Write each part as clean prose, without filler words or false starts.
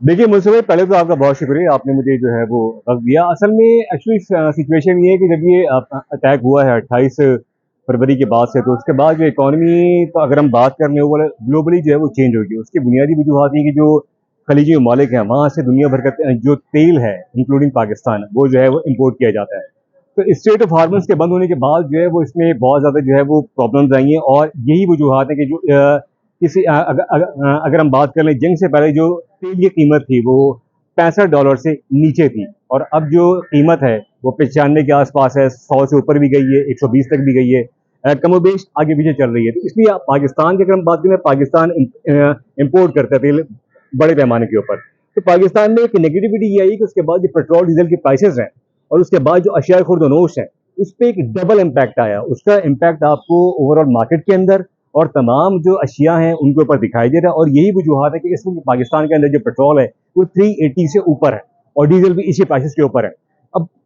देखिए मुझसे भाई पहले तो आपका बहुत शुक्रिया, आपने मुझे जो है वो वक़्त दिया। असल में एक्चुअली सिचुएशन ये है कि जब ये अटैक हुआ है 28 फरवरी के बाद से, तो उसके बाद जो इकॉनमी, तो अगर हम बात कर लें वो ग्लोबली जो है वो चेंज हो गई। उसकी बुनियादी वजूहत ये कि जो खलीजी ममालिक हैं, वहाँ से दुनिया भर का जो तेल है, इंक्लूडिंग पाकिस्तान, वो जो है वो इम्पोर्ट किया जाता है। तो स्ट्रेट ऑफ हार्मज़ के बंद होने के बाद जो है वो इसमें बहुत ज़्यादा जो है वो प्रॉब्लम्स आई हैं, और यही वजूहत है कि जो अगर हम बात कर लें, जंग से पहले जो तेल की कीमत थी वो $65 से नीचे थी, और अब जो कीमत है वो 95 के आसपास है, 100 से ऊपर भी गई है, 120 तक भी गई है। कमोबेश आगे पीछे चल रही है। तो इसलिए पाकिस्तान की अगर हम बात करें, पाकिस्तान इम्पोर्ट करता है तेल बड़े पैमाने के ऊपर। तो पाकिस्तान में एक नेगेटिविटी ये आई कि उसके बाद जो पेट्रोल डीजल के प्राइसेस हैं, और उसके बाद जो अशिया खुर्दनोश है, उस पर एक डबल इम्पैक्ट आया। उसका इम्पैक्ट आपको ओवरऑल मार्केट के अंदर और तमाम जो अशिया हैं उनके ऊपर दिखाई दे रहा है। और यही वजूहत है कि इस वक्त पाकिस्तान के अंदर जो पेट्रोल है वो 380 से ऊपर है, और डीजल भी इसी प्राइसेस के ऊपर है।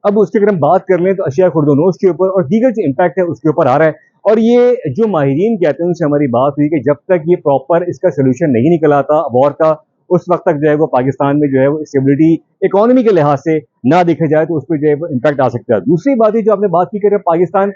अब उसकी अगर हम बात कर लें, तो अशिया खुर्दनोश के ऊपर और दीगर जो इम्पैक्ट है उसके ऊपर आ रहा है। और ये जो माहिरीन कहते हैं उनसे हमारी बात हुई कि जब तक ये प्रॉपर इसका सोल्यूशन नहीं निकल आता वॉर का, उस वक्त तक जो है वो पाकिस्तान में जो है वो स्टेबिलिटी इकोनॉमी के लिहाज से ना देखा जाए, तो उस पर जो है वो इम्पैक्ट आ सकता है। दूसरी बात है जो आपने बात की कर पाकिस्तान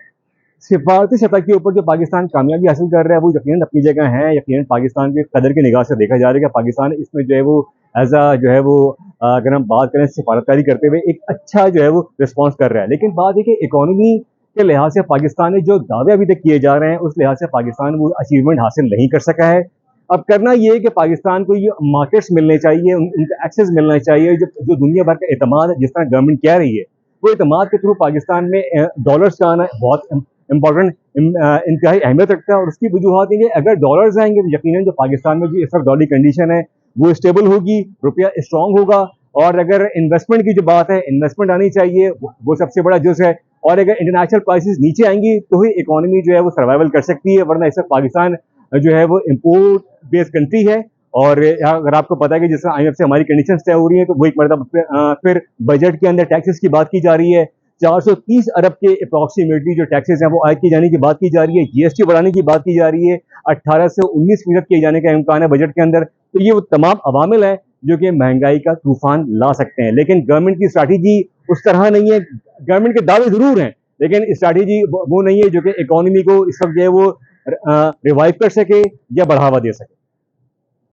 सिफारती सतह के ऊपर जो पाकिस्तान कामयाबी हासिल कर रहा है, वो यकीनन अपनी जगह है। यकीनन पाकिस्तान के कदर की निगाह से देखा जा रहा है कि पाकिस्तान इसमें जो है वो एज अ जो है वो अगर हम बात करें सिफारतकारी करते हुए एक अच्छा जो है वो रिस्पॉन्स कर रहा है। लेकिन बात है कि इकोनॉमी के लिहाज से पाकिस्तान ने जो दावे अभी तक किए जा रहे हैं, उस लिहाज से पाकिस्तान वो अचीवमेंट हासिल नहीं कर सका है। अब करना ये है कि पाकिस्तान को ये मार्केट्स मिलने चाहिए, उनका एक्सेस मिलना चाहिए, जो जो दुनिया भर का एतमाद है, जिस तरह गवर्नमेंट कह रही है, वो एतमाद के थ्रू पाकिस्तान में डॉलर्स का आना बहुत इंपॉर्टेंट इंतहाई अहमियत रखता है। और उसकी वजूहत ये अगर डॉलर्स आएंगे तो यकीनन जो पाकिस्तान में जो इस वक्त डॉलर कंडीशन है वो स्टेबल होगी, रुपया स्ट्रांग होगा। और अगर इन्वेस्टमेंट की जो बात है, इन्वेस्टमेंट आनी चाहिए, वो सबसे बड़ा जुज है। और अगर इंटरनेशनल प्राइसेस नीचे आएंगी तो ही इकोनॉमी जो है वो सर्वाइवल कर सकती है, वरना इस वक्त पाकिस्तान जो है वो इम्पोर्ट बेस्ड कंट्री है। और अगर आपको पता है कि जैसे IMF से हमारी कंडीशन तय हो रही है, तो वो एक मरतबा फिर बजट के अंदर टैक्सेस की बात की जा रही है। 430 अरब के अप्रॉक्सीमेटली जो टैक्सेस हैं वो आयद किए जाने की बात की जा रही है, जीएसटी बढ़ाने की बात की जा रही है, 18 से 19% किए जाने का इम्कान है बजट के अंदर। तो ये वो तमाम अवामिल है जो कि महंगाई का तूफान ला सकते हैं। लेकिन गवर्नमेंट की स्ट्रैटेजी उस तरह नहीं है। गवर्नमेंट के दावे जरूर हैं, लेकिन स्ट्रैटेजी वो नहीं है जो कि इकोनॉमी को इस वक्त जो है वो रिवाइव कर सके या बढ़ावा दे सके।